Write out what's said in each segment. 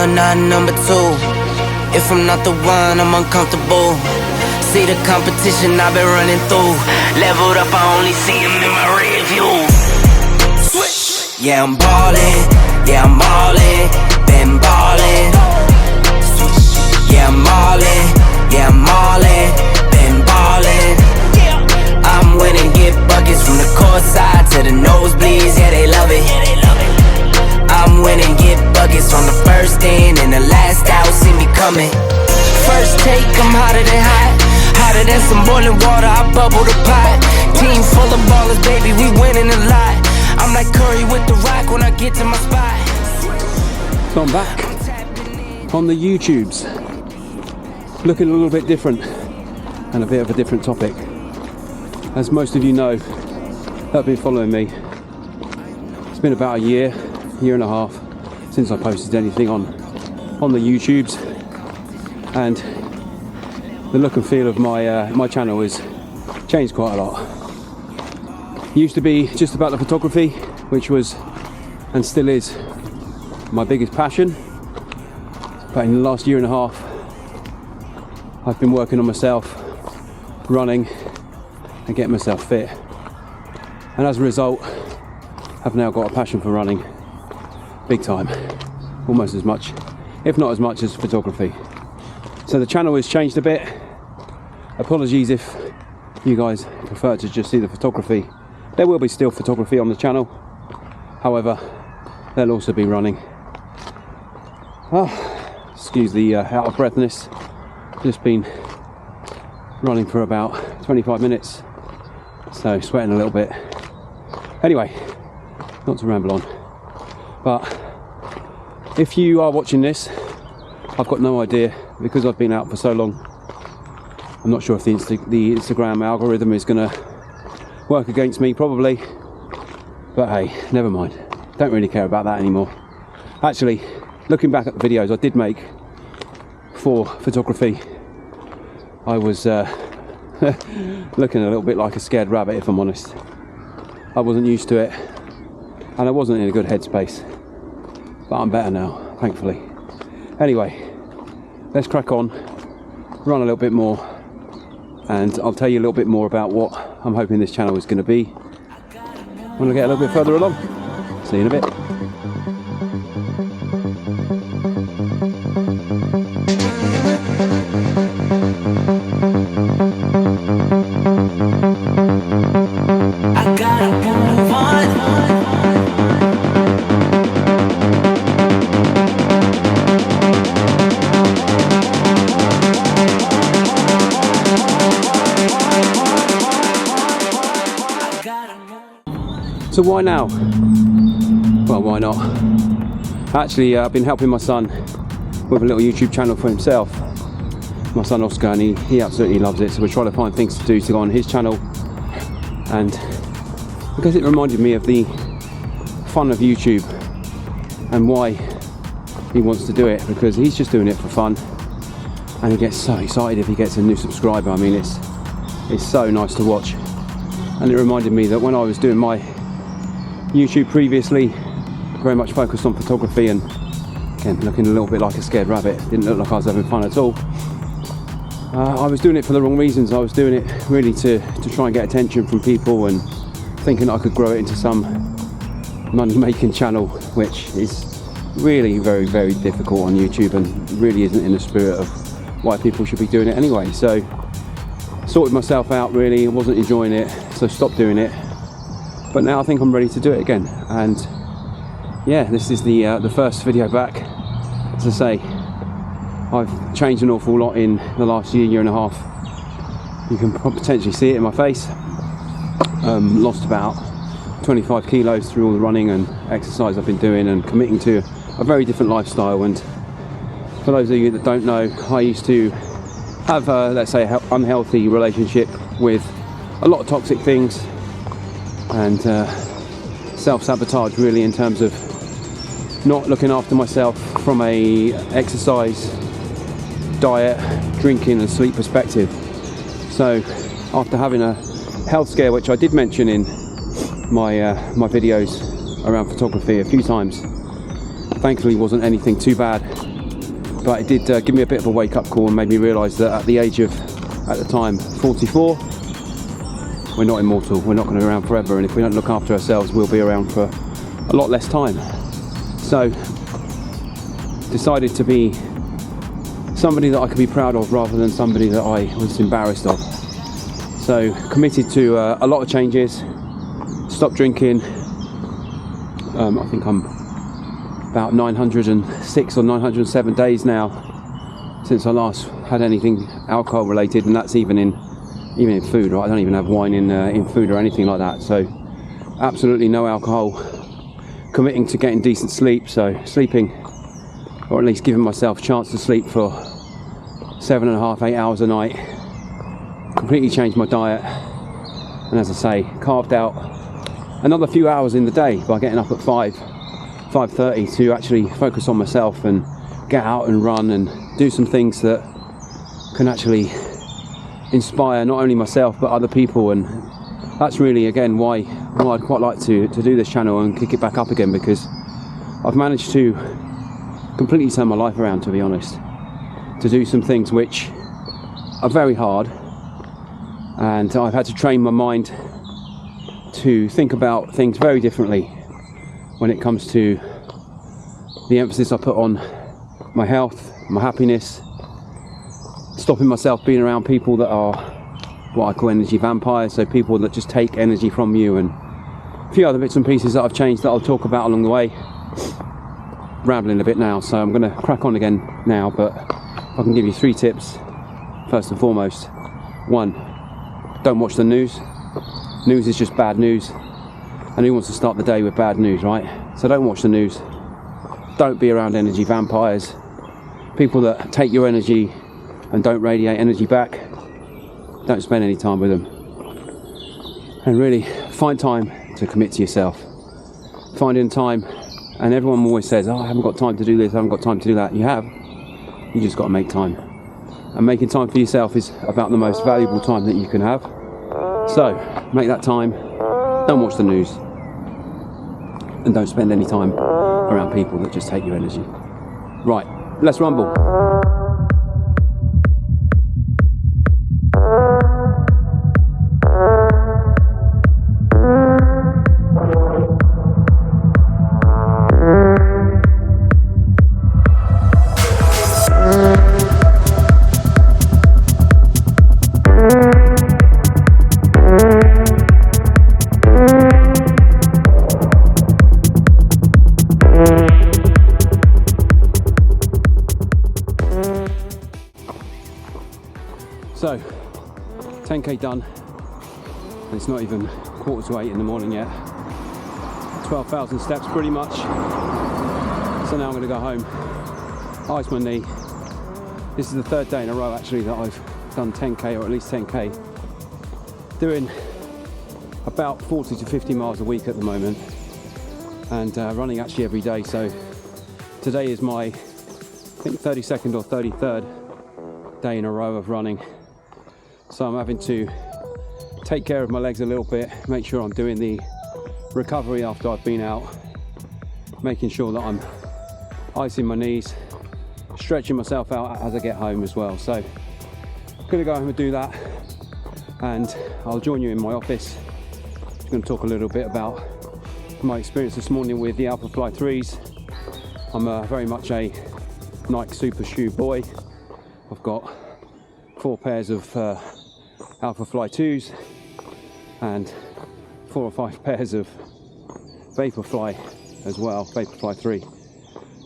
one, not number two. If I'm not the one, I'm uncomfortable. See the competition I've been running through. Leveled up, I only see him in my rear view. Switch. Yeah, I'm ballin', yeah, I'm all in, been ballin'. Yeah, I'm all in, yeah, I'm all in, been ballin'. I'm winning, get buckets from the court side to the nosebleeds, yeah, they love it. I'm winning, get buckets on the first in and the last out, see me coming. First take, I'm hotter than hot, hotter than some boiling water, I bubble the pot. Team full of ballers, baby, we winning a lot. I'm like Curry with the rock when I get to my spot. So I'm back on the YouTubes, looking a little bit different and a bit of a different topic. As most of you know that have been following me, it's been about a year and a half since I posted anything on the YouTubes, and the look and feel of my channel has changed quite a lot. It used to be just about the photography, which was and still is my biggest passion, but in the last year and a half I've been working on myself, running and getting myself fit, and as a result I've now got a passion for running big time, almost as much, if not as much, as photography. So the channel has changed a bit. Apologies if you guys prefer to just see the photography. There will be still photography on the channel, however there'll also be running. Excuse the out of breathness, just been running for about 25 minutes, so sweating a little bit. Anyway, not to ramble on, but if you are watching this, I've got no idea, because I've been out for so long. I'm not sure if the Instagram algorithm is going to work against me, probably, but hey, never mind, don't really care about that anymore. Actually, looking back at the videos I did make for photography, I was looking a little bit like a scared rabbit, if I'm honest. I wasn't used to it, and I wasn't in a good headspace, but I'm better now, thankfully. Anyway, let's crack on, run a little bit more, and I'll tell you a little bit more about what I'm hoping this channel is going to be when I get a little bit further along. See you in a bit. So why now? Well, why not? Actually, I've been helping my son with a little YouTube channel for himself. My son Oscar, and he absolutely loves it, so we're trying to find things to do to go on his channel, and because it reminded me of the fun of YouTube and why he wants to do it, because he's just doing it for fun and he gets so excited if he gets a new subscriber. I mean, it's so nice to watch, and it reminded me that when I was doing my YouTube previously, very much focused on photography, and again looking a little bit like a scared rabbit, didn't look like I was having fun at all. I was doing it for the wrong reasons. I was doing it really to try and get attention from people, and thinking I could grow it into some money-making channel, which is really very, very difficult on YouTube, and really isn't in the spirit of why people should be doing it anyway. So sorted myself out, really. I wasn't enjoying it, so stopped doing it. But now I think I'm ready to do it again, and yeah, this is the first video back. As I say, I've changed an awful lot in the last year and a half. You can potentially see it in my face. Lost about 25 kilos through all the running and exercise I've been doing, and committing to a very different lifestyle. And for those of you that don't know, I used to have let's say an unhealthy relationship with a lot of toxic things, and self-sabotage, really, in terms of not looking after myself from a exercise, diet, drinking and sleep perspective. So after having a health scare, which I did mention in my videos around photography a few times, thankfully wasn't anything too bad, but it did give me a bit of a wake-up call and made me realise that at the age of, at the time, 44, we're not immortal. We're not going to be around forever, and if we don't look after ourselves, we'll be around for a lot less time. So decided to be somebody that I could be proud of rather than somebody that I was embarrassed of. So committed to a lot of changes. Stopped drinking. I think I'm about 906 or 907 days now since I last had anything alcohol related, and that's even in food, right? I don't even have wine in food or anything like that. So absolutely no alcohol. Committing to getting decent sleep, so sleeping, or at least giving myself a chance to sleep for 7.5, 8 hours a night. Completely changed my diet, and as I say, carved out another few hours in the day by getting up at 5:30 to actually focus on myself and get out and run and do some things that can actually inspire not only myself but other people. And that's really, again, why I'd quite like to do this channel and kick it back up again, because I've managed to completely turn my life around, to be honest, to do some things which are very hard, and I've had to train my mind to think about things very differently when it comes to the emphasis I put on my health, my happiness, stopping myself being around people that are what I call energy vampires, so people that just take energy from you, and a few other bits and pieces that I've changed that I'll talk about along the way. Rambling a bit now, so I'm going to crack on again now, but if I can give you 3 tips. First and foremost, 1, don't watch the news. News is just bad news, and who wants to start the day with bad news, right? So don't watch the news. Don't be around energy vampires, people that take your energy and don't radiate energy back. Don't spend any time with them, and really find time to commit to yourself. Finding time, and everyone always says, oh, I haven't got time to do this, I haven't got time to do that. You have. You just got to make time, and making time for yourself is about the most valuable time that you can have. So make that time. Don't watch the news, and don't spend any time around people that just take your energy. Right, let's rumble. So, 10k done, and it's not even 7:45 in the morning yet. 12,000 steps pretty much. So now I'm going to go home, ice my knee. This is the 3rd day in a row actually that I've done 10k, or at least 10k. Doing about 40 to 50 miles a week at the moment, and running actually every day. So today is my, I think, 32nd or 33rd day in a row of running. So I'm having to take care of my legs a little bit, make sure I'm doing the recovery after I've been out, making sure that I'm icing my knees, stretching myself out as I get home as well. So I'm gonna go home and do that, and I'll join you in my office. I'm gonna talk a little bit about my experience this morning with the Alphafly 3s. I'm very much a Nike super shoe boy. I've got 4 pairs of Alphafly 2s and 4 or 5 pairs of Vaporfly as well, Vaporfly 3.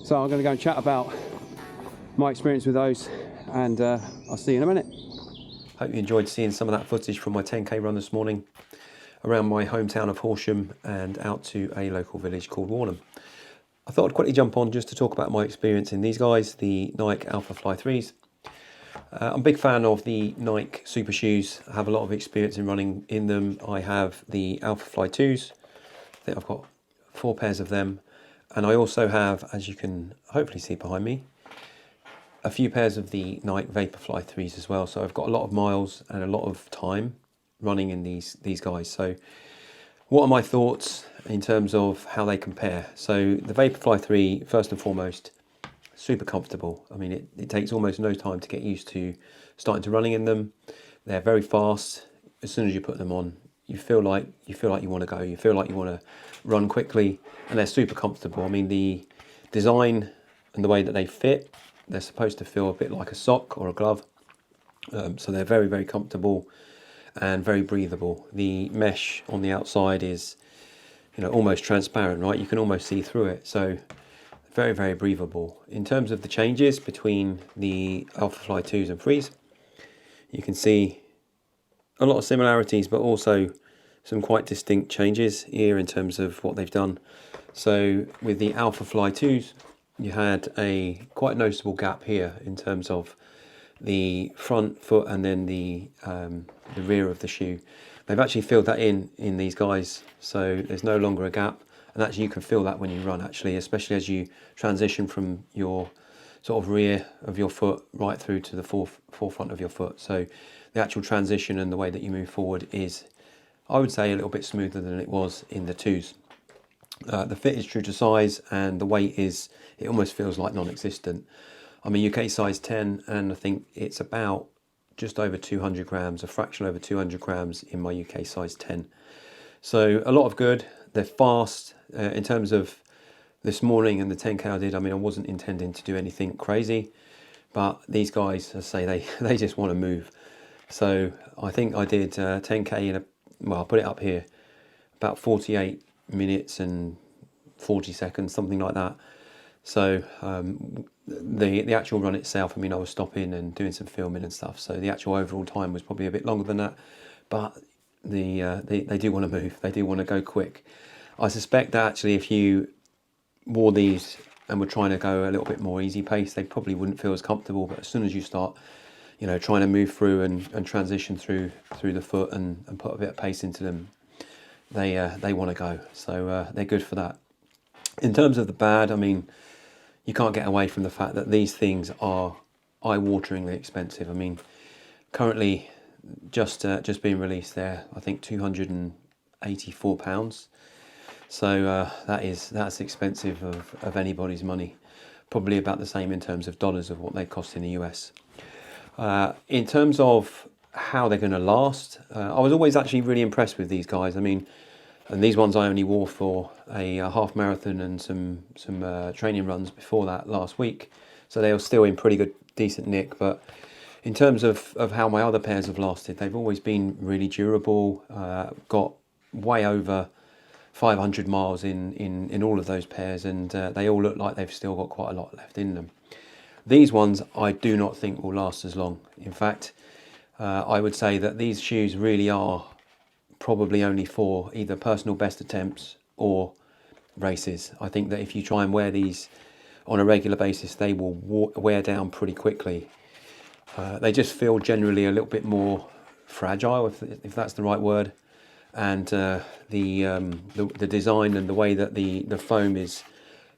So I'm going to go and chat about my experience with those, and I'll see you in a minute. Hope you enjoyed seeing some of that footage from my 10k run this morning around my hometown of Horsham and out to a local village called Warnham. I thought I'd quickly jump on just to talk about my experience in these guys, the Nike Alphafly 3s. I'm a big fan of the Nike super shoes. I have a lot of experience in running in them. I have the Alphafly 2s. I think I've got 4 pairs of them. And I also have, as you can hopefully see behind me, a few pairs of the Nike Vaporfly 3s as well. So I've got a lot of miles and a lot of time running in these guys. So what are my thoughts in terms of how they compare? So the Vaporfly 3, first and foremost, super comfortable. I mean, it takes almost no time to get used to starting to running in them. They're very fast. As soon as you put them on, you feel like you want to go. You feel like you want to run quickly, and they're super comfortable. I mean, the design and the way that they fit, they're supposed to feel a bit like a sock or a glove. So they're very, very comfortable and very breathable. The mesh on the outside is, almost transparent, right? You can almost see through it. So very, very breathable. In terms of the changes between the Alphafly 2s and 3s, you can see a lot of similarities, but also some quite distinct changes here in terms of what they've done. So with the Alphafly 2s, you had a quite noticeable gap here in terms of the front foot and then the rear of the shoe. They've actually filled that in these guys, so there's no longer a gap. And actually you can feel that when you run, actually, especially as you transition from your sort of rear of your foot right through to the forefront of your foot. So the actual transition and the way that you move forward is, I would say, a little bit smoother than it was in the 2s. The fit is true to size, and the weight is, it almost feels like non-existent. I'm a UK size 10, and I think it's about just over 200 grams, a fraction over 200 grams in my UK size 10. So a lot of good. They're fast. In terms of this morning and the 10K I did, I mean, I wasn't intending to do anything crazy, but these guys, as I say, they just want to move. So I think I did 10K in well, I'll put it up here, about 48 minutes and 40 seconds, something like that. So the actual run itself, I mean, I was stopping and doing some filming and stuff, so the actual overall time was probably a bit longer than that, but they do want to move, they do want to go quick. I suspect that actually if you wore these and were trying to go a little bit more easy pace, they probably wouldn't feel as comfortable, but as soon as you start, trying to move through and transition through the foot and put a bit of pace into them, they want to go. So they're good for that. In terms of the bad, I mean, you can't get away from the fact that these things are eye-wateringly expensive. I mean, currently just being released there, I think £284. So that's expensive of anybody's money. Probably about the same in terms of dollars of what they cost in the US. In terms of how they're going to last, I was always actually really impressed with these guys. I mean, and these ones I only wore for a half marathon and some training runs before that last week, so they were still in pretty good, decent nick. But in terms of how my other pairs have lasted, they've always been really durable. Got way over 500 miles in all of those pairs, and they all look like they've still got quite a lot left in them. These ones I do not think will last as long. In fact, I would say that these shoes really are probably only for either personal best attempts or races. I think that if you try and wear these on a regular basis, they will wear down pretty quickly. They just feel generally a little bit more fragile, if that's the right word. And the design and the way that the foam is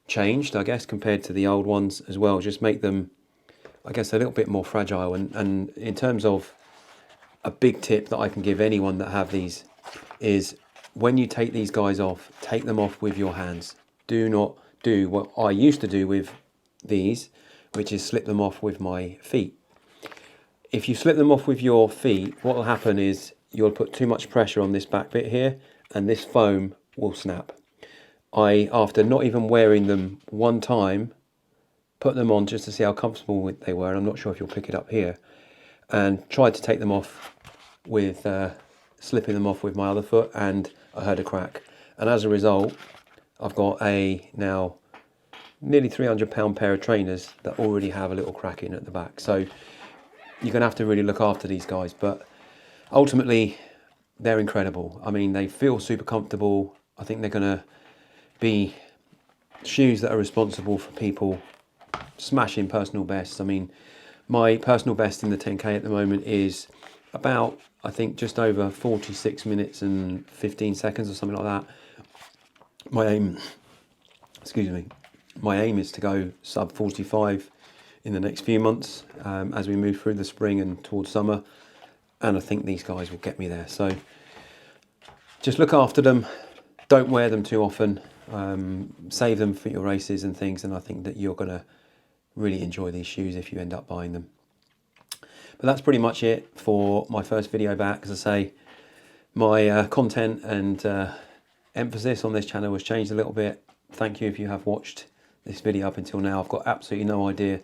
changed, I guess, compared to the old ones as well, just make them, I guess, a little bit more fragile. And in terms of a big tip that I can give anyone that have these is, when you take these guys off, take them off with your hands. Do not do what I used to do with these, which is slip them off with my feet. If you slip them off with your feet, what will happen is you'll put too much pressure on this back bit here, and this foam will snap. After not even wearing them one time, put them on just to see how comfortable they were, and I'm not sure if you'll pick it up here, and tried to take them off with slipping them off with my other foot, and I heard a crack. And as a result, I've got a now nearly £300 pair of trainers that already have a little crack in at the back. So you're going to have to really look after these guys, but ultimately they're incredible. I mean, they feel super comfortable. I think they're going to be shoes that are responsible for people smashing personal bests. I mean, my personal best in the 10K at the moment is about, I think, just over 46 minutes and 15 seconds or something like that. My aim is to go sub 45 in the next few months as we move through the spring and towards summer, and I think these guys will get me there. So just look after them, don't wear them too often, save them for your races and things, and I think that you're going to really enjoy these shoes if you end up buying them. But that's pretty much it for my first video back. As I say, my content and emphasis on this channel has changed a little bit. Thank you if you have watched this video up until now. I've got absolutely no idea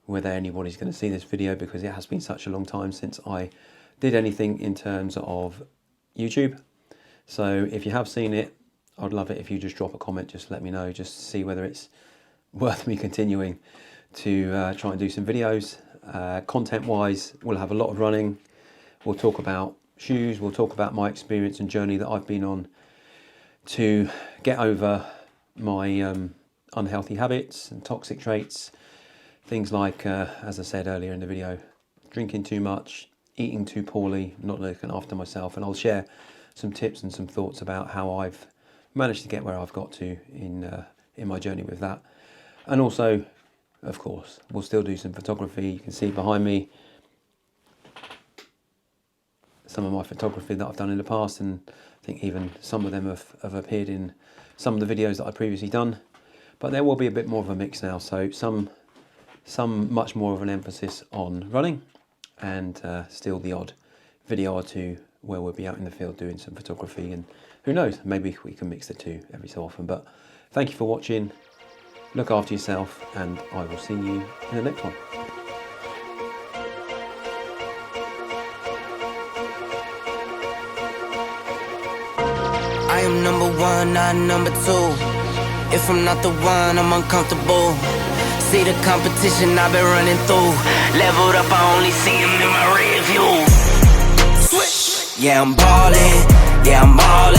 whether anybody's going to see this video because it has been such a long time since I did anything in terms of YouTube. So if you have seen it, I'd love it if you just drop a comment, just let me know, just to see whether it's worth me continuing to try and do some videos. Content wise, we'll have a lot of running. We'll talk about shoes, we'll talk about my experience and journey that I've been on to get over my unhealthy habits and toxic traits. Things like, as I said earlier in the video, drinking too much, eating too poorly, not looking after myself, and I'll share some tips and some thoughts about how I've managed to get where I've got to in my journey with that. And also, of course, we'll still do some photography. You can see behind me some of my photography that I've done in the past, and I think even some of them have appeared in some of the videos that I've previously done. But there will be a bit more of a mix now, so some much more of an emphasis on running, and still the odd video or two where we'll be out in the field doing some photography, and who knows, maybe we can mix the two every so often. But thank you for watching, look after yourself, and I will see you in the next one. I am number one, not number two. If I'm not the one, I'm uncomfortable. See the competition I've been running through. Leveled up, I only see him in my rear view. Switch. Yeah, I'm ballin', yeah, I'm ballin'.